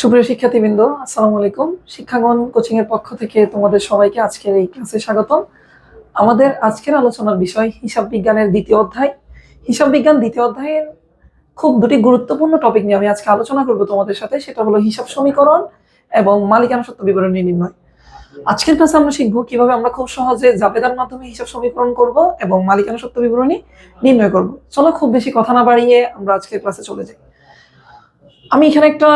সুপ্রিয় শিক্ষার্থীবৃন্দ, আসসালামু আলাইকুম। শিক্ষাগণ কোচিং এর পক্ষ থেকে তোমাদের সবাইকে আজকের এই ক্লাসে স্বাগতম। আমাদের আজকের আলোচনার বিষয় হিসাব বিজ্ঞানের দ্বিতীয় অধ্যায়। হিসাব বিজ্ঞান দ্বিতীয় অধ্যায়ের খুব দুটি গুরুত্বপূর্ণ টপিক নিয়ে আমি আজকে আলোচনা করব তোমাদের সাথে। সেটা হলো হিসাব সমীকরণ এবং মালিকানা সত্ত্ব বিবরণী নির্ণয়। আজকের ক্লাসে আমরা শিখবো কিভাবে আমরা খুব সহজে জাবেদার মাধ্যমে হিসাব সমীকরণ করব এবং মালিকানা সত্ত্ব বিবরণী নির্ণয় করব। চলো খুব বেশি কথা না বাড়িয়ে আমরা আজকের ক্লাসে চলে যাই। আমি এখানে একটা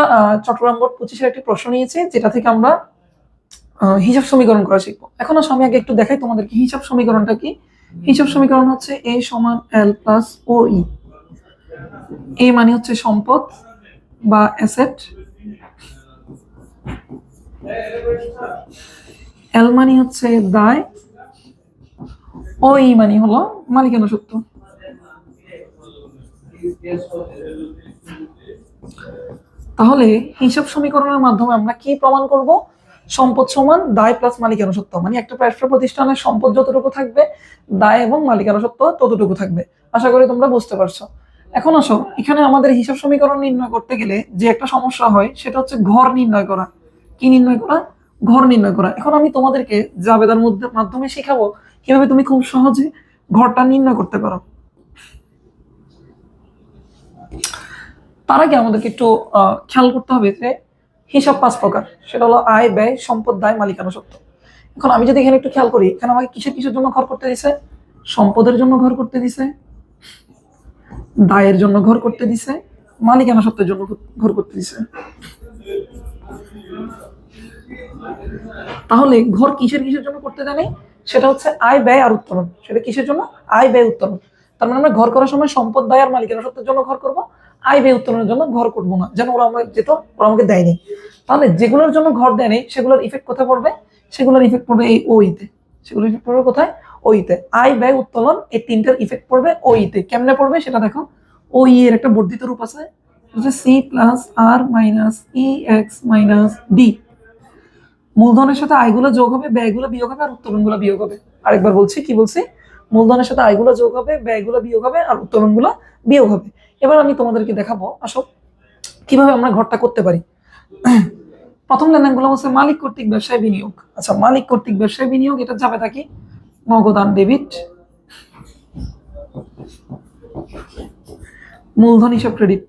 চট্টগ্রাম বোর্ড 25-এর একটি প্রশ্ন নিয়েছি, যেটা থেকে আমরা হিসাব সমীকরণ করা শিখবো। এখন আসলে আমি আগে একটু দেখাই তোমাদেরকে হিসাব সমীকরণটা কি। হিসাব সমীকরণ হচ্ছে এ সমান এল প্লাস ও ই। এ মানে হচ্ছে সম্পদ বা অ্যাসেট, এল মানে হচ্ছে দায়, ও ই মানে হলো মালিকানা সত্ত্ব। তাহলে হিসাব সমীকরণের মাধ্যমে আমরা কি প্রমাণ করব? সম্পদ সমান দায় প্লাস মালিকানা সত্ত্ব, মানে একটা ব্যবসা প্রতিষ্ঠানের সম্পদ যতটুকু থাকবে, দায় এবং মালিকানা সত্ত্ব ততটুকু থাকবে। আশা করি তোমরা বুঝতে পারছো। এখন আসো, এখানে আমাদের হিসাব সমীকরণ নির্ণয় করতে গেলে যে একটা সমস্যা হয় সেটা হচ্ছে ঘর নির্ণয় করা। কি নির্ণয় করা? ঘর নির্ণয় করা। এখন আমি তোমাদেরকে জাবেদার মাধ্যমে শেখাবো কিভাবে তুমি খুব সহজে ঘরটা নির্ণয় করতে পারো। তার আগে আমাদেরকে একটু খেয়াল করতে হবে যে হিসাব 5 প্রকার। সেটা হলো আয়, ব্যয়, সম্পদ, দায়, মালিকানা সত্ত্ব। এখন আমি যদি এখানে একটু খেয়াল করি, এখানে আমাকে কিসের কিসের জন্য ঘর করতে দিছে? সম্পদের জন্য ঘর করতে দিছে, দায়ের জন্য ঘর করতে দিছে, মালিকানা সত্ত্বের জন্য ঘর করতে দিছে। তাহলে ঘর কিসের কিসের জন্য করতে জানি? সেটা হচ্ছে আয়, ব্যয় আর উত্তোলন। সেটা কিসের জন্য? আয়, ব্যয়, উত্তোলন। তার মানে আমরা ঘর করার সময় সম্পদ, দায় আর মালিকানা সত্ত্বের জন্য ঘর করব, আয় ব্যয় উত্তোলনের জন্য ঘর করবো না, যেন ওরা আমাকে দেয়নি। তাহলে যেগুলোর জন্য ঘর দেয়নি সেগুলোর ইফেক্ট কোথায় পড়বে? সেগুলোর ইফেক্ট পড়বে এই ওইতে। সেগুলোর ইফেক্ট পড়বে কোথায়? ওইতে। আয়, ব্যয়, উত্তোলন এই তিনটার ইফেক্ট পড়বে ওইতে। কেমনে পড়বে সেটা দেখো। ওই এর একটা বর্ধিত রূপ আছে, সি প্লাস আর minus E x minus D. মূলধনের সাথে আয়গুলো যোগ হবে, ব্যয়গুলো বিয়োগ হবে, আর উত্তোলনগুলো বিয়োগ হবে। আরেকবার বলছি, কি বলছি? মূলধনের সাথে আয়গুলো যোগ হবে, ব্যয়গুলো বিয়োগ হবে, আর উত্তোলনগুলো বিয়োগ হবে। এবার আমি তোমাদেরকে দেখাবো আসো কিভাবে আমরা ঘরটা করতে পারি। প্রথম লেনদেনগুলো হচ্ছে মালিক কর্তৃক ব্যবসায় বিনিয়োগ। আচ্ছা, মালিক কর্তৃক ব্যবসায় বিনিয়োগ, এটা যাবে থাকি নগদান ডেবিট, মূলধন হিসাব ক্রেডিট।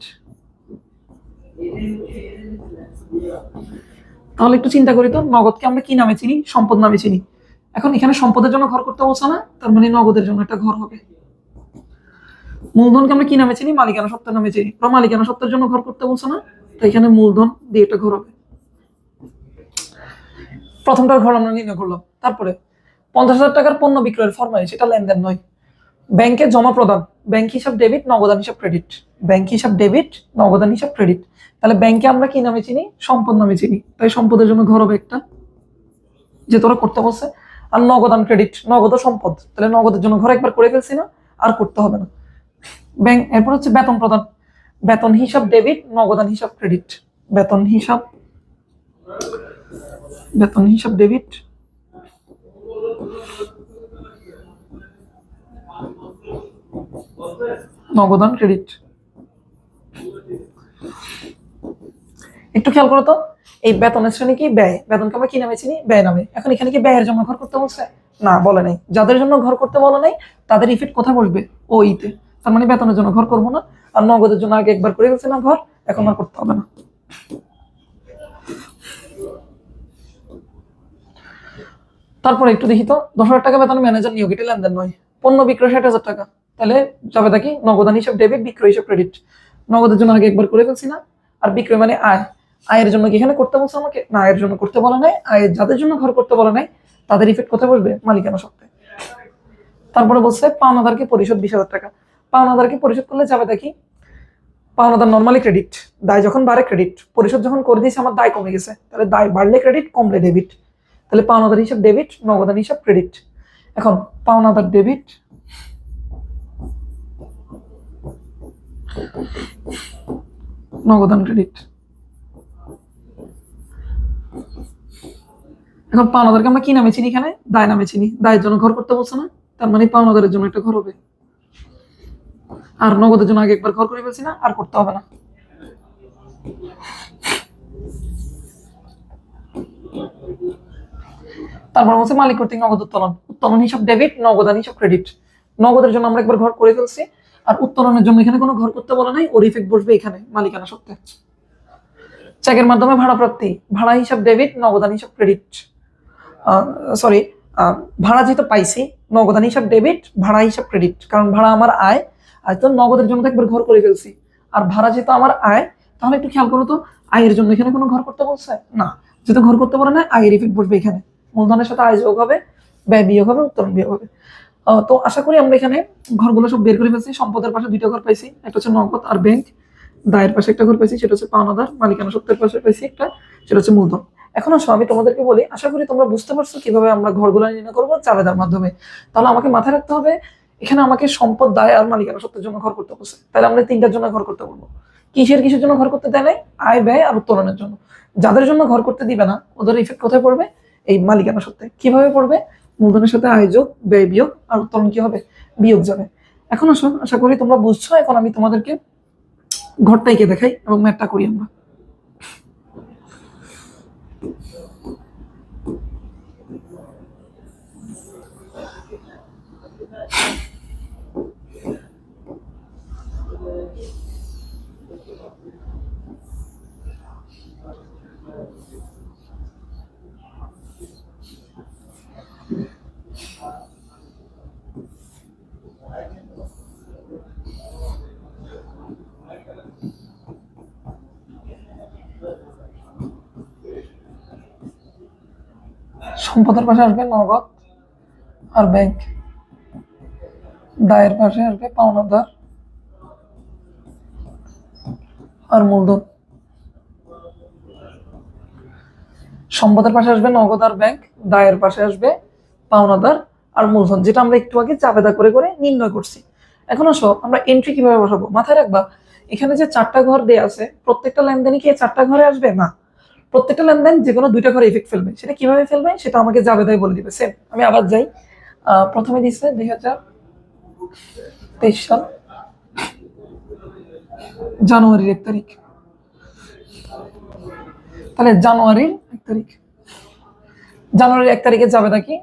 তাহলে একটু চিন্তা করি তো, নগদকে আমরা কি নামে চিনি? সম্পদ নামে চিনি। এখন এখানে সম্পদের জন্য ঘর করতে বলছো না, তার মানে নগদের জন্য একটা ঘর হবে। মূলধনকে আমরা কি নামে চিনি? মালিকানা সত্ত্বের নামে চিনি। মালিকানা সত্ত্বের জন্য ঘর করতে বলছো না, তো এখানে মূলধন দিয়ে একটা ঘর হবে। প্রথমটার ঘর আমরা নির্ণয় করলাম। তারপরে 50,000 টাকার পণ্য বিক্রয়ের ফরমাইশ, এটা লেনদেন নয়। ব্যাংকে জমা প্রদান, ব্যাংক হিসাব ডেবিট, নগদান হিসাব ক্রেডিট। ব্যাংক হিসাব ডেবিট, নগদান হিসাব ক্রেডিট। তাহলে ব্যাংকে আমরা কি নামে চিনি? সম্পদ নামে চিনি। তাই সম্পদের জন্য ঘর হবে একটা, যে তোরা করতে বলছে। আর নগদান ক্রেডিট, নগদ সম্পদ, তাহলে নগদের জন্য ঘর একবার করে ফেলছি না, আর করতে হবে না। ব্যাংক, এরপর হচ্ছে বেতন প্রদান, বেতন হিসাব ডেবিট, নগদান হিসাব ক্রেডিট। বেতন হিসাব ডেবিট, নগদান ক্রেডিট। একটু খেয়াল করো তো, এই বেতনের শ্রেণী কি? ব্যয়। বেতনকে আমরা কি নামে চিনি? ব্যয় নামে। এখন এখানে কি ব্যয়ের জন্য ঘর করতে বলছে? না, বলে নাই। যাদের জন্য ঘর করতে বলে নাই তাদের ইফেক্ট কোথায় বসবে? ওইতে। তার মানে বেতনের জন্য ঘর করবো না, আর নগদের জন্য আগে একবার করে গেছে না ঘর, এখন আর করতে হবে না। তারপরে একটু দেখি তো, 10,000 টাকা বেতন ম্যানেজার নিয়োগ, এটা লেনদেন নয়। পণ্য বিক্রয় 60,000 টাকা, তাহলে যাবে থাকি নগদান হিসাব ডেবিট, বিক্রয় হিসাব ক্রেডিট। নগদের জন্য আগে একবার করে ফেলছি না, আর বিক্রয় মানে আয়। আয়ের জন্য কি এখানে করতে বলছে আমাকে? না, আয়ের জন্য করতে বলা নাই। আয়ের যাদের জন্য ঘর করতে বলা নাই তাদের ইফেক্ট কোথায় বসবে? মালিকানা সত্ত্বে। তারপরে বলছে পাওনাদারকে পরিশোধ 20,000 টাকা। পাওনাদারকে পরিশোধ করলে যাবে থাকি পাওনাদার নর্মালি ক্রেডিট, দায় যখন বাড়ে ক্রেডিট, পরিশোধ যখন করে দিয়েছে আমার দায় কমে গেছে, তাহলে দায় বাড়লে ক্রেডিট, কমলে ডেবিট। তাহলে পাওনাদার হিসাব ডেবিট, নগদান হিসাব ক্রেডিট। এখন পাওনাদার ডেবিট, নগদান ক্রেডিট। এখন পাওনাদারকে আমরা কি নামে চিনি? এখানে দায় নামে চিনি। দায়ের জন্য ঘর করতে বলছে না, তার মানে পাওনাদারের জন্য একটা ঘর হবে। আর নগদের জন্য আগে একবার ঘর করে ফেলছি না, আর করতে হবে না। তারপর হচ্ছে মালিক কর্তৃক নগদ উত্তোলন, উত্তোলন হিসাব ডেবিট, নগদান হিসাব ক্রেডিট। নগদের জন্য আমরা একবার ঘর করে ফেলছি, আর উত্তোলনের জন্য এখানে কোনো ঘর করতে বলা নাই, ওর ইফেক্ট বসবে এখানে মালিকানা সত্ত্বে। চেকের মাধ্যমে ভাড়া প্রাপ্তি, ভাড়া হিসাব ডেবিট, নগদান হিসাব ক্রেডিট। সরি, ভাড়া যেহেতু পাইছি, নগদান হিসাব ডেবিট, ভাড়া হিসাব ক্রেডিট, কারণ ভাড়া আমার আয়, আর তো নগদের জন্য তো একবার ঘর করে ফেলছি। আর ভাড়া যেহেতু আমার আয়, তাহলে একটু খেয়াল করো তো, আয়ের জন্য এখানে কোনো ঘর করতে বলছে না, যেহেতু ঘর করতে পারে না, আয়ের ইফেক্ট বসবে এখানে, মূলধনের সাথে আয় যোগ হবে, ব্যয় বিয়োগ হবে, উত্তোলন বিয়োগ হবে। তো আশা করি আমরা এখানে ঘরগুলো সব বের করে ফেলছি। সম্পদের পাশে দুইটা ঘর পাইছি, একটা হচ্ছে নগদ আর ব্যাংক। দায়ের পাশে একটা ঘর পাইছি, সেটা হচ্ছে পাওনাদার। মালিকানা সত্ত্বের পাশে পাইছি একটা, সেটা হচ্ছে মূলধন। এখন আসো আমি তোমাদেরকে বলি, আশা করি তোমরা বুঝতে পারছো কিভাবে আমরা ঘরগুলো নির্ণয় করবো চাবেদার মাধ্যমে। তাহলে আমাকে মাথায় রাখতে হবে, এখানে আমাকে সম্পদ, দায় আর মালিকানা সত্ত্বের জন্য ঘর করতে বলছে, তাহলে আমরা তিনটার জন্য ঘর করতে বলবো। কিসের জন্য ঘর করতে দেয় নাই? আয়, ব্যয় আর উত্তোলনের জন্য। যাদের জন্য ঘর করতে দিবে না, ওদের ইফেক্ট কোথায় পড়বে? এই মালিকানা সত্ত্বে। কিভাবে পড়বে? মূলধনের সাথে আয় যোগ, ব্যয় বিয়োগ, আর উত্তোলন কি হবে? বিয়োগ যাবে। এখন আসো, আশা করি তোমরা বুঝছো। এখন আমি তোমাদেরকে ঘরটা এঁকে দেখাই এবং ম্যাথটা করি আমরা। সম্পদের পাশে আসবে নগদ আর ব্যাংক, দায়ের পাশে আসবে পাওনাদার আর মূলধন। সম্পদের পাশে আসবে নগদ আর ব্যাংক, দায়ের পাশে আসবে পাওনাদার আর মূলধন, যেটা আমরা একটু আগে চাপেদা করে করে নির্ণয় করছি। এখন আসো আমরা এন্ট্রি কিভাবে বসাবো। মাথায় রাখবা, এখানে যে চারটা ঘর দেয়া আছে, প্রত্যেকটা লেনদেনই কি চারটা ঘরে আসবে না, প্রত্যেকটা লেনদেন যে কোনো দুইটা ঘরে ইফেক্ট ফেলবে। সেটা কিভাবে ফেলবে সেটা আমাকে জাবেদায় বলে দিবে। সেম আমি আবার যাই, প্রথমে দিচ্ছে 2023 সাল জানুয়ারির 1 তারিখ, তাহলে জানুয়ারির 1 তারিখ, জানুয়ারির 1 তারিখে জাবেদা কি?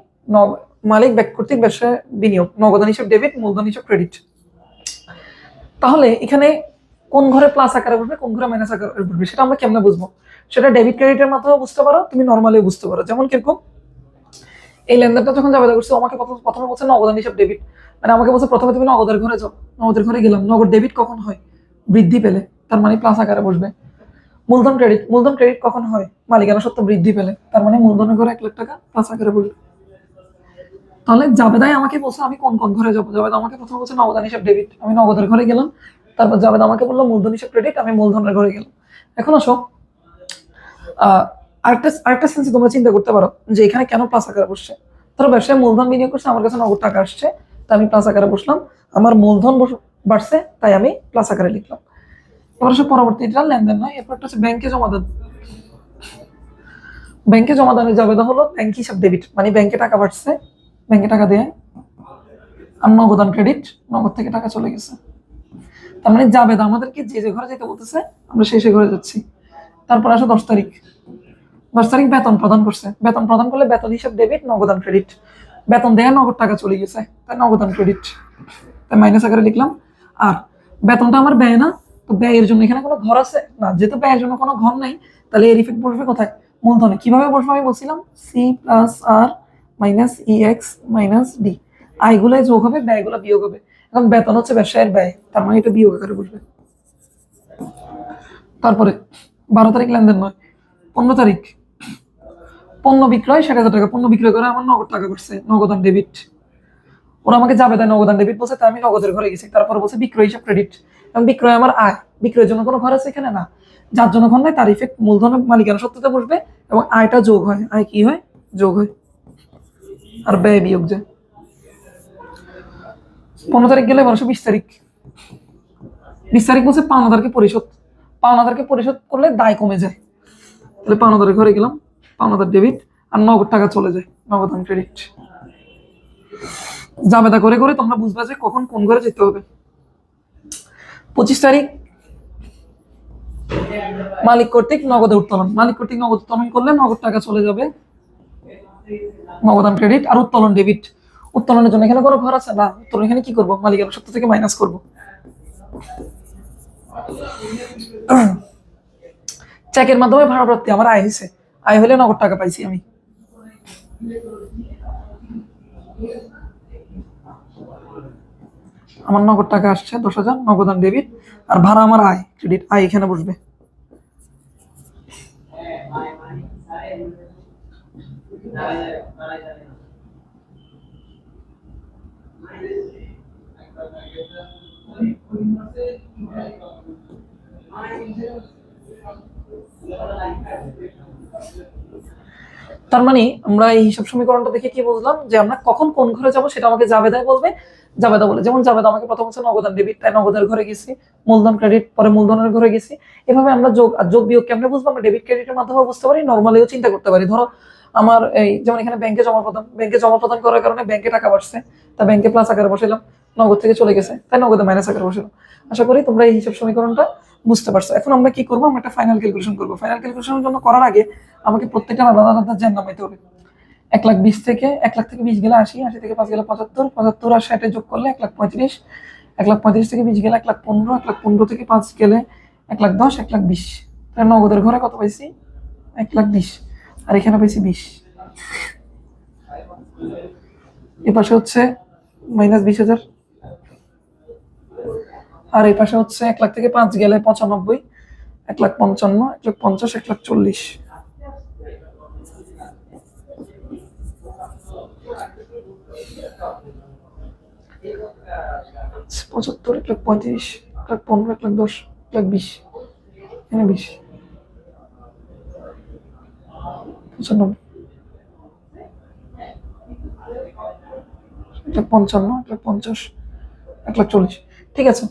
মালিক কর্তৃক ব্যবসায় বিনিয়োগ, নগদান হিসাব ডেবিট, মূলধন হিসাব ক্রেডিট। তাহলে এখানে কোন ঘরে প্লাস আকারে বসবে, কোন ঘরে মাইনাস আকারে বসবে, সেটা আমরা কেমনে বুঝবো? সেটা ডেবিট ক্রেডিটের মাধ্যমে বুঝতে পারো, তুমি নর্মালিও বুঝতে পারো। যেমন কিরকম, এই লেনদেনটা যখন জাবেদা করছে, আমাকে প্রথমে বলছে নগদান হিসাব ডেবিট, মানে আমাকে বলছে প্রথমে তুমি নগদের ঘরে যাও। নগদের ঘরে গেলাম, নগদ ডেবিট কখন হয়? বৃদ্ধি পেলে, তার মানে প্লাস আকারে বসবে। মূলধন ক্রেডিট, মূলধন ক্রেডিট কখন হয়? মালিকানা সত্ত্ব বৃদ্ধি পেলে, তার মানে মূলধনের ঘরে 1 লাখ টাকা প্লাস আকারে বসবে। তাহলে জাবেদায় আমাকে বলছে আমি কোন কোন ঘরে যাবো। জাবেদা আমাকে প্রথমে বলছে নগদান হিসাব ডেবিট, আমি নগদের ঘরে গেলাম। তারপর জাবেদা আমাকে বললো মূলধন হিসাব ক্রেডিট, আমি মূলধনের ঘরে গেলাম। এখন আসো, আরেকটা সেন্সে তোমরা চিন্তা করতে পারো যে এখানে কেন প্লাস আকারে বসছে। ধরো ব্যবসায় মূলধন বিনিয়োগ করছে, আমার কাছে নগদ টাকা আসছে, তাই আমি প্লাস আকারে বসলাম। আমার মূলধন বাড়ছে, তাই আমি প্লাস আকারে লিখলাম। এবার আসলে পরবর্তীটা লেনদেন নয়, এরপরটা হচ্ছে ব্যাংকে জমা দান। ব্যাংকে জমা দানের জাবেদা হলো ব্যাংক হিসাব ডেবিট, মানে ব্যাংকে টাকা বাড়ছে, ব্যাংকে টাকা দেয়। আর নগদান ক্রেডিট, নগদ থেকে টাকা চলে গেছে। তার মানে জাবেদা আমাদেরকে যে যে ঘরে যেতে বলতেছে, আমরা সেই ঘরে যাচ্ছি। তারপর আসে 10 তারিখ, 10 তারিখ বেতন প্রদান করছে। বেতন প্রদান করলে বেতন হিসাব ডেবিট, নগদান ক্রেডিট। বেতন দেয়, নগদ টাকা চলে গেছে, তাই নগদান ক্রেডিট, তাই মাইনাস আকারে লিখলাম। আর বেতনটা আমার ব্যয় না, তো ব্যয়ের জন্য এখানে কোনো ঘর আছে না, যেহেতু ব্যয়ের জন্য কোনো ঘর নাই, তাহলে এর ইফেক্ট বসবে কোথায়? মূলধনে। কিভাবে বসবে আমি বলছিলাম, সি প্লাস আর minus E x minus D. আয়গুলো যোগ হবে, ব্যয়গুলো বিয়োগ হবে। এখন বেতন হচ্ছে ব্যবসায়ের ব্যয়, তার মানে এটা বিয়োগ আকারে বসবে। তারপরে 12 তারিখ লেনদেন নয়, 15 তারিখ পণ্য বিক্রয় 60,000 টাকা, পণ্য বিক্রয় করে আমার নগদ টাকা করছে, নগদান ডেবিট। ওরা আমাকে জাবেদায় নগদান ডেবিট বলছে, তাই আমি নগদের ঘরে গেছি। তারপর বলছে বিক্রয় হিসাব ক্রেডিট, এবং বিক্রয় আমার আয়, বিক্রয়ের জন্য কোনো ঘর আছে এখানে না, যার জন্য ঘর নাই তার ইফেক্ট মূলধনের মালিকানা সত্ত্বতে বসবে, এবং আয়টা যোগ হয়। আয় কি হয়? যোগ হয়, আর ব্যয় বিয়োগ যায়। 15 তারিখ গেলে 20 তারিখ, 20 তারিখ বলছে পাওনাদারকে পরিশোধ। পাওনাদারকে পরিশোধ করলে দায় কমে যায়, তাহলে পাওনাদারের ঘরে গেলাম, পাওনাদার ডেবিট, আর নগদ টাকা চলে যায়, নগদান ক্রেডিট। জাবেদা করে করে তোমরা বুঝবা যে কখন কোন ঘরে যেতে হবে। 25 তারিখ মালিক কর্তৃক নগদে উত্তোলন। মালিক কর্তৃক নগদ উত্তোলন করলে নগদ টাকা চলে যাবে নগদান ক্রেডিট আর উত্তোলন ডেবিট। উত্তোলনের জন্য এখানে কোনো ঘর আছে না, উত্তোলন এখানে কি করবো, মালিকানা সত্ত্ব থেকে মাইনাস করব। চেকের মাধ্যমে ভাড়া প্রাপ্তি আমার আয় হয়েছে, আয় হলে নগদ টাকা পাইছি আমি। আমার নগদ টাকা আসছে 10,000, নগদান ডেবিট, আর ভাড়া আমার আয় ক্রেডিট, আয় এখানে বসবে। তার মানে আমরা এই হিসাব সমীকরণটা দেখে কি বুঝলাম, যে আমরা কখন কোন ঘরে যাব সেটা আমাকে জাবেদায় বলবে। জাবেদা বলে, যেমন জাবেদা আমাকে প্রথম হচ্ছে নগদান ডেবিট, তাই নগদের ঘরে গেছি, মূলধন ক্রেডিট, পরে মূলধনের ঘরে গেছি। এভাবে আমরা যোগ আর যোগ বিয়োগ কেমনে বুঝবো, আমরা ডেবিট ক্রেডিটের মাধ্যমে বুঝতে পারি, নর্মালিও চিন্তা করতে পারি। ধরো আমার এই যেমন এখানে ব্যাংকে জমা প্রদান করার কারণে ব্যাংকে টাকা বাড়ছে, তা ব্যাংকে প্লাস আকারে বসাইলাম, নগদ থেকে চলে গেছে তাই নগদে মাইনাস আকারে বসাইলাম। আশা করি তোমরা এই হিসাব সমীকরণটা বুঝতে পারছো। এখন আমরা কি করবো, আমরা একটা ফাইনাল ক্যালকুলেশন করবো। ফাইনাল ক্যালকুলেশনের জন্য করার আগে আমাকে প্রত্যেকটা আলাদা আলাদা জ্যান নামাইতে হবে। 1,20,000 থেকে 1,00,000 থেকে 20 গেলে 80, 80 থেকে 5 গেলে 75, 75 আর 60 যোগ করলে 1,35,000, 1,35,000 থেকে 20 গেলে 1,15,000, 1,15,000 থেকে 5 গেলে 1,10,000, 1,20,000। তাহলে নগদের ঘরে কত পাইছি, 1,20,000, আর এখানে পাইছি 20। এ পাশে হচ্ছে -20,000, আর এই পাশে হচ্ছে 1,00,000 থেকে 5 গেলে 95, 1,55,000, 1,50,000, 1,40,000। 75, 1,35,000, 1,15,000, 1,10,000, 1,20,000, এখানে 20, 95, 1,55,000, 1,50,000, 1,40,000। ঠিক আছে,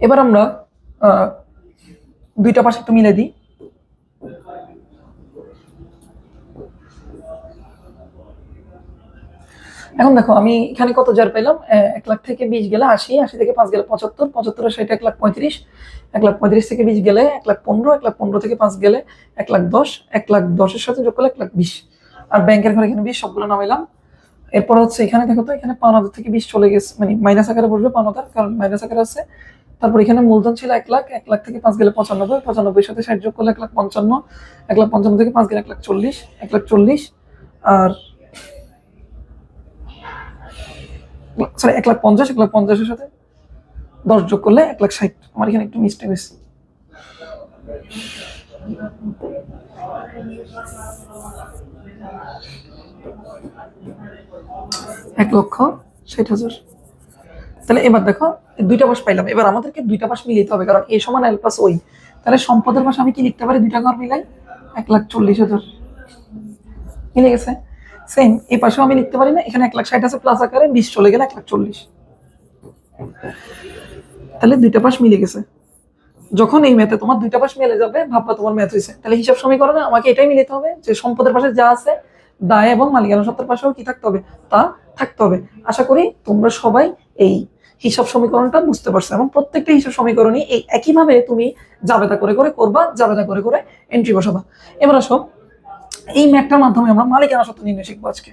এবার আমরা দুইটা পাশে একটু মিলে দিই। এখন দেখো আমি এখানে কত জার পেলাম, 1,00,000 থেকে 20 গেলে 80, 80 থেকে 5 গেলে 75, 75 আর 60, 1,35,000, 1,35,000 থেকে 20 গেলে 1,15,000, 1,15,000 থেকে 5 গেলে 1,10,000, 1,10,000 এর সাথে যোগ করলে 1,20,000, আর ব্যাংকের ঘরে এখানে 20 সবগুলো নামাইলাম। এরপর হচ্ছে এখানে দেখো তো, এখানে 5,000 থেকে 20 চলে গেছে, মানে মাইনাস আকারে বসবে 5,000, কারণ মাইনাস আকারে আছে। তারপর এখানে মূলধন ছিল 1,00,000, 1,00,000 থেকে 5 গেলে 95, 95 সাথে 60 যোগ করলে 1,55,000, 1,55,000 থেকে 5 গেলে 1,40,000, 1,40,000, আর সরি 1,50,000, 1,50,000 এর সাথে 10 যোগ করলে 1,60,000। আমার এখানে একটু মিস্টেক হয়েছে। $1,60,000। তাহলে এবার দেখো দুইটা পাশ পাইলাম, এবার আমাদেরকে দুইটা পাশ মিলাইতে হবে, কারণ এ সমান এল প্লাস ওই। তাহলে সম্পদের পাশে আমি কি লিখতে পারি, দুইটা ঘর মিলাই 1,40,000 মিলে গেছে। সেম এই পাশেও আমি লিখতে পারি না, এখানে 1,60,000 আছে প্লাস আকারে, 20 চলে গেলে 1,40,000। তাহলে দুইটা পাশ মিলে গেছে। যখন এই ম্যাথে তোমার দুইটা পাশ মিলে যাবে, ভাববা তোমার ম্যাথ হয়েছে। তাহলে হিসাব সমীকরণে আমাকে এটাই মিলাতে হবে যে সম্পদের পাশে যা আছে দায় এবং মালিকানা সত্ত্বের পাশেও কি থাকতে হবে, তা থাকতে হবে। আশা করি তোমরা সবাই এই হিসাব সমীকরণটা বুঝতে পারছো, এবং প্রত্যেকটা হিসাব সমীকরণই এই একইভাবে তুমি জাবেদা করে করে করবা, জাবেদা করে করে এন্ট্রি বসাবা। এবার আসো, এই ম্যাথটার মাধ্যমে আমরা মালিকানা সত্ত্ব নির্ণয় শিখবো আজকে।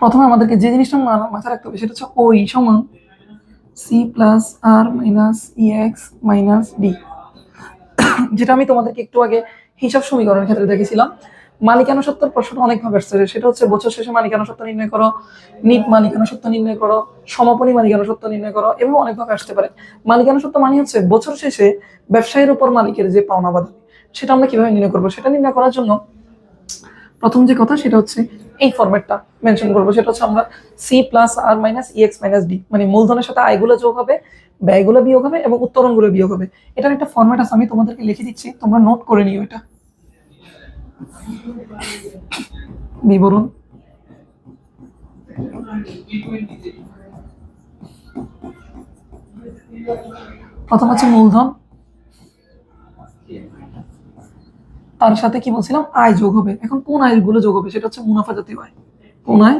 প্রথমে আমাদেরকে যে জিনিসটা মাথায় রাখতে হবে সেটা হচ্ছে ওই সমান সি প্লাস আর মাইনাস ইএক্স মাইনাস ডি, যেটা আমি তোমাদেরকে একটু আগে হিসাব সমীকরণের ক্ষেত্রে দেখেছিলাম। মালিকানা সত্ত্বের প্রশ্নটা অনেকভাবে আসছে, সেটা হচ্ছে বছর শেষে মালিকানা সত্ত্ব নির্ণয় করো, নিট মালিকানা সত্ত্ব নির্ণয় করো, সমাপনী মালিকানা সত্ত্ব নির্ণয় করো, এবং অনেকভাবে আসতে পারে। মালিকানা সত্ত্ব মানে হচ্ছে বছর শেষে ব্যবসায়ীর উপর মালিকের যে পাওনা বাধা, সেটা আমরা কিভাবে নির্ণয় করবো। সেটা নির্ণয় করার জন্য প্রথম যে কথা সেটা হচ্ছে এই ফরম্যাটটা মেনশন করবো, সেটা হচ্ছে আমরা সি প্লাস আর মাইনাস ইএক্স মাইনাস ডি, মানে মূলধনের সাথে আয়গুলো যোগ হবে, ব্যয়গুলো বিয়োগ হবে, এবং উত্তোলনগুলো বিয়োগ হবে। এটার একটা ফরম্যাট আছে, আমি তোমাদেরকে লিখে দিচ্ছি, তোমরা নোট করে নিও। এটা বিবরণ, প্রথম হচ্ছে মূলধন, তার সাথে কি বলছিলাম, আয় যোগ হবে। এখন কোন আয়গুলো যোগ হবে, সেটা হচ্ছে মুনাফা জাতীয় আয়। কোন আয়,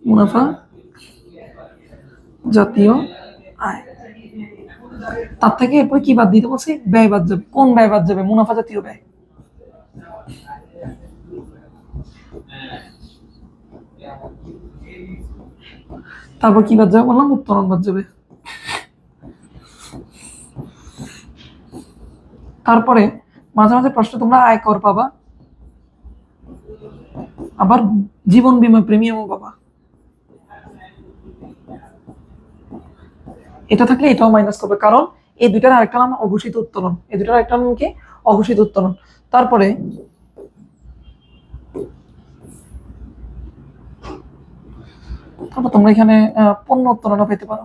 মুনাফা জাতীয় আয়। তার থেকে এরপরে কি বাদ দিতে বলছি? ব্যয় বাদ যাবে। কোন ব্যয় বাদ যাবে? মুনাফা জাতীয় ব্যয়। তারপর কি বাদ যাবে বললাম? উত্তোলন বাদ যাবে। তারপরে মাঝে মাঝে প্রশ্ন তোমরা আয়কর পাবা, আবার জীবন বীমা প্রিমিয়ামও পাবা। এটা থাকলে এটাও মাইনাস করবে, কারণ এই দুইটার আরেকটা নাম অঘোষিত উত্তোলন। এই দুইটার আরেকটা নাম কি? অঘোষিত উত্তোলন। তারপরে তোমরা এখানে পণ্য উত্তোলনও পেতে পারো।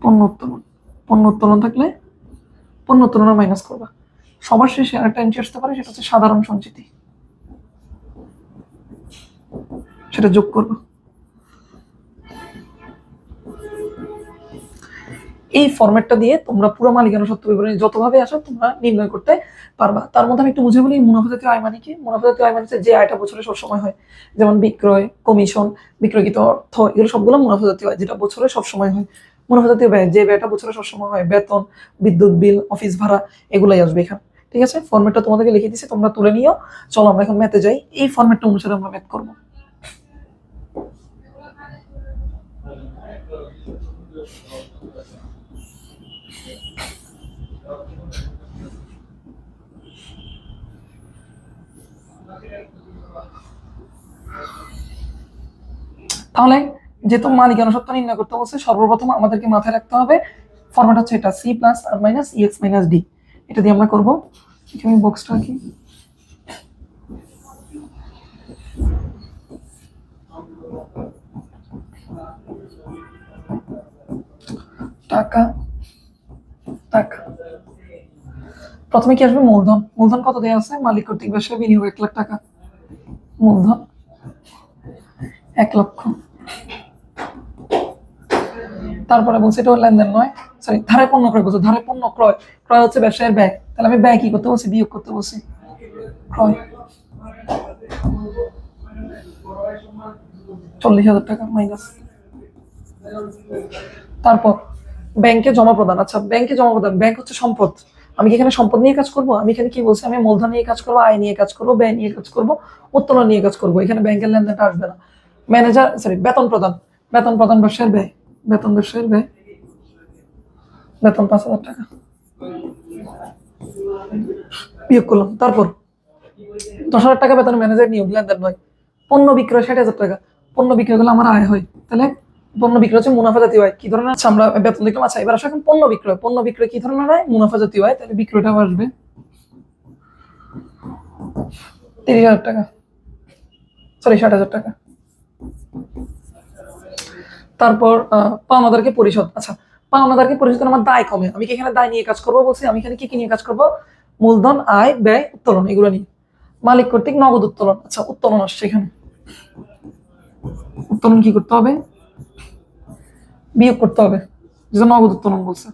পণ্য উত্তোলন, পণ্য উত্তোলন থাকলে পণ্য উত্তোলনও মাইনাস করবা। সবার শেষে আরেকটা এন্ট্রি আসতে পারে, সেটা হচ্ছে সাধারণ সঞ্চিতি, সেটা যোগ করবো। এই ফরম্যাটটা দিয়ে তোমরা পুরো মালিকানা সত্ত্ব বিবরণী যতভাবে আসো তোমরা নির্ণয় করতে পারবা। তার মধ্যে আমি একটু বুঝে বলি, মুনাফা জাতীয় আয় মানে কি? মুনাফা জাতীয় আয় মানে যে আয়টা বছরে সবসময় হয়, যেমন বিক্রয়, কমিশন, বিক্রয়কৃত অর্থ, এগুলো সবগুলো মুনাফা জাতীয় আয়, যেটা বছরে সবসময় হয়। মুনাফা জাতীয় ব্যয়, যে ব্যয়টা বছরে সবসময় হয়, বেতন, বিদ্যুৎ বিল, অফিস ভাড়া, এগুলাই আসবে এখানে। ঠিক আছে, ফরম্যাটটা তোমাদেরকে লিখে দিচ্ছি, তোমরা তুলে নিও। চলো আমরা এখন ম্যাথে যাই। এই ফরম্যাটটা অনুসারে আমরা ম্যাথ করবো। তাহলে যেহেতু মালিকানা সত্ত্ব নির্ণয় করতে বলছে, সর্বপ্রথম আমাদেরকে মাথায় রাখতে হবে ফরম্যাট হচ্ছে এটা, সি প্লাস আর মাইনাস ইএক্স মাইনাস ডি। এটা দিয়ে আমরা করবো। এখানে বক্সটা কি? টাকা, টাকা। প্রথমে কি আসবে? মূলধন। মূলধন কত দেওয়া আছে? মালিক কর্তৃক ব্যবসায় বিনিয়োগ 1 লাখ টাকা। মূলধন 1 লক্ষ। তারপরে বলছে এটা লেনদেন নয়, সরি, ধারে পণ্য ক্রয় বলছে। ধারে পণ্য ক্রয়, ক্রয় হচ্ছে ব্যবসায়ের ব্যয়। তাহলে আমি ব্যয় কি করতে বলছি? বিয়োগ করতে বলছি। ক্রয় 40,000 টাকা মাইনাস। তারপর ব্যাংকে জমা প্রদান। আচ্ছা, ব্যাংকে জমা প্রদান, ব্যাংক হচ্ছে সম্পদ। আমি কি এখানে সম্পদ নিয়ে কাজ করব? আমি এখানে কি বলছি? আমি মূলধন নিয়ে কাজ করবো, আয় নিয়ে কাজ করবো, ব্যয় নিয়ে কাজ করবো, উত্তোলন নিয়ে কাজ করবো। এখানে ব্যাংকের লেনদেনটা আসবে না। ম্যানেজার, সরি, বেতন প্রদান। বেতন প্রদান ব্যবসায়ের ব্যয়। বেতন ব্যবসায়ের ব্যয়। বেতন 5,000 টাকা বিয়োগ করলাম। তারপর 10,000 টাকা বেতন ম্যানেজার নিয়োগ, লেনদেন নয়। পণ্য বিক্রয় 60,000 টাকা। পণ্য বিক্রয় করলে আমার আয় হয়। তাহলে পণ্য বিক্রয় হচ্ছে মুনাফা জাতীয় আয়। কি ধরনের? আচ্ছা, আমরা বেতন দেখলাম। আচ্ছা, এবার আসো এখন পণ্য বিক্রয়। পণ্য বিক্রয় কি ধরনের আয়? মুনাফা জাতীয় আয়। তাহলে বিক্রয়টা আসবে 30,000 টাকা, সরি 60,000 টাকা। তারপর পাওনাদারকে পরিশোধ। আচ্ছা, পাওনাদারকে পরিশোধ করে আমার দায় কমে। আমি কি এখানে দায় নিয়ে কাজ করবো বলছি? আমি এখানে কি নিয়ে কাজ করবো? মূলধন, আয়, ব্যয়, উত্তোলন, এগুলো নিয়ে। মালিক কর্তৃক নগদ উত্তোলন। আচ্ছা, উত্তোলন আসছে এখানে। উত্তোলন কি করতে হবে? বিয়োগ করতে হবে, যেটা নগদ উত্তোলন বলছে।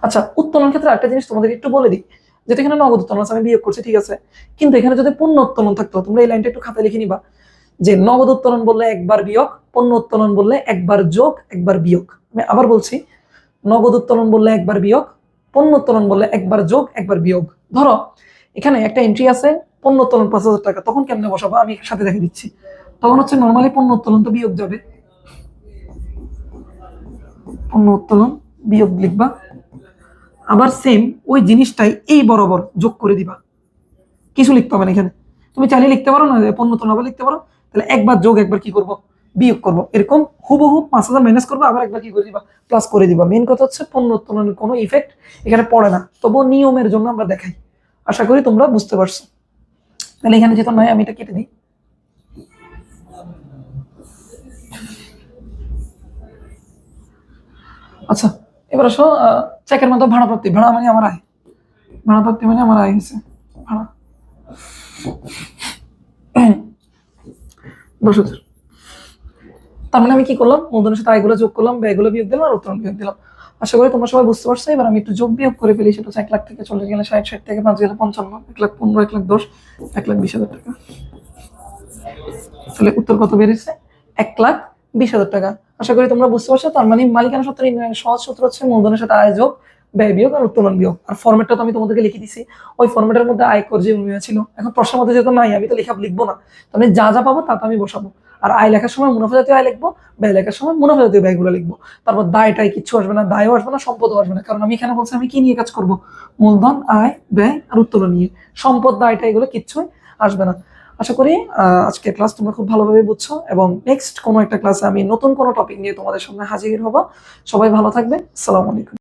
আচ্ছা, উত্তোলন ক্ষেত্রে একটা জিনিস তোমাদের একটু বলে দিই, যেটা এখানে নগদ উত্তোলন আছে, আমি বিয়োগ করছি, ঠিক আছে, কিন্তু এখানে যদি পণ্য উত্তোলন থাকতো, তোমরা এই লাইনটা একটু খাতায় লিখে নিবা, যে নগদ উত্তোলন বললে একবার বিয়োগ, পণ্য উত্তোলন বললে একবার যোগ, একবার বিয়োগ। আমি আবার বলছি, নগদ উত্তোলন বললে একবার বিয়োগ, পণ্য উত্তোলন বললে একবার যোগ, একবার বিয়োগ। ধরো এখানে একটা এন্ট্রি আছে, পণ্য উত্তোলন 5,000 টাকা, তখন কেমনে বসাবো আমি সাথে দেখে দিচ্ছি। তখন হচ্ছে নর্মালি পণ্য উত্তোলন তো বিয়োগ যাবে, পণ্য উত্তোলন বিয়োগ লিখবা। আবার সেম ওই জিনিসটাই এই বরাবর যোগ করে দিবা, কিছু লিখতে হবে না এখানে। তুমি চাইলে লিখতে পারো না, পণ্য উত্তোলন আবার লিখতে পারো। তাহলে একবার যোগ, একবার কি করবো? বিয়োগ করবো। এরকম হুবহু 5,000 মাইনাস করবো, আবার একবার কি করে দিবা? প্লাস করে দিবা। মেন কথা হচ্ছে পণ্য উত্তোলনের কোনো ইফেক্ট এখানে পড়ে না, তবুও নিয়মের জন্য আমরা দেখাই। আশা করি তোমরা বুঝতে পারছো। তাহলে এখানে যেহেতু নয়, আমি এটা কেটে দিই। আচ্ছা, এবার আসো চেকের মধ্যে ভাড়াপ্রাপ্তি। ভাড়া মানে আমার আয়, ভাড়াপ্রাপ্তি মানে আমার আয় হয়েছে ভাড়া 10,000। তার মানে আমি কি করলাম? মূলধনের সাথে আয়গুলো যোগ করলাম, ব্যয়গুলো বিয়োগ দিলাম, আর উত্তোলন বিয়োগ দিলাম। আশা করি তোমরা সবাই বুঝতে পারছো। এবার আমি একটু যোগ বিয়োগ করে ফেলি। সেটা হচ্ছে 1 লাখ থেকে 40 গেলে 60, 60 থেকে 5 গেলে 55, 1,15,000, 1,10,000, 1,20,000 টাকা। তাহলে উত্তর কত বেরিয়েছে? 1,20,000 টাকা। আশা করি তোমরা বুঝতে পারছো। তার মানে মালিকানা সূত্র নির্ণয়ের সহজ সূত্র হচ্ছে মূলধনের সাথে আয় যোগ, ব্যয় বিয়োগ আর উত্তোলন বিয়োগ। আর ফরম্যাটটা তো আমি তোমাদেরকে লিখে দিছি, ওই ফরম্যাটের মধ্যে আয়কর যে অনুযায়ী ছিল। এখন প্রশ্নের মধ্যে যেহেতু নাই, আমি তো লিখবো না, তাহলে যা যা পাবো তা তো আমি বসাবো। আর আয় লেখার সময় মুনাফা জাতীয় আয় লিখবো, ব্যয় লেখার সময় মুনাফা জাতীয় ব্যয়গুলো লিখবো। তারপর দায়টাই কিচ্ছু আসবে না, দায়ও আসবে না, সম্পদও আসবে না, কারণ আমি এখানে বলছি আমি কি নিয়ে কাজ করবো, মূলধন, আয়, ব্যয় আর উত্তোলন নিয়ে। সম্পদ, দায়টা এগুলো কিচ্ছুই আসবে না। আশা করি আজকে ক্লাস তোমরা খুব ভালোভাবে বুঝছো, এবং নেক্সট কোনো একটা ক্লাসে আমি নতুন কোনো টপিক নিয়ে তোমাদের সামনে হাজির হবো। সবাই ভালো থাকবে। আসসালামু আলাইকুম।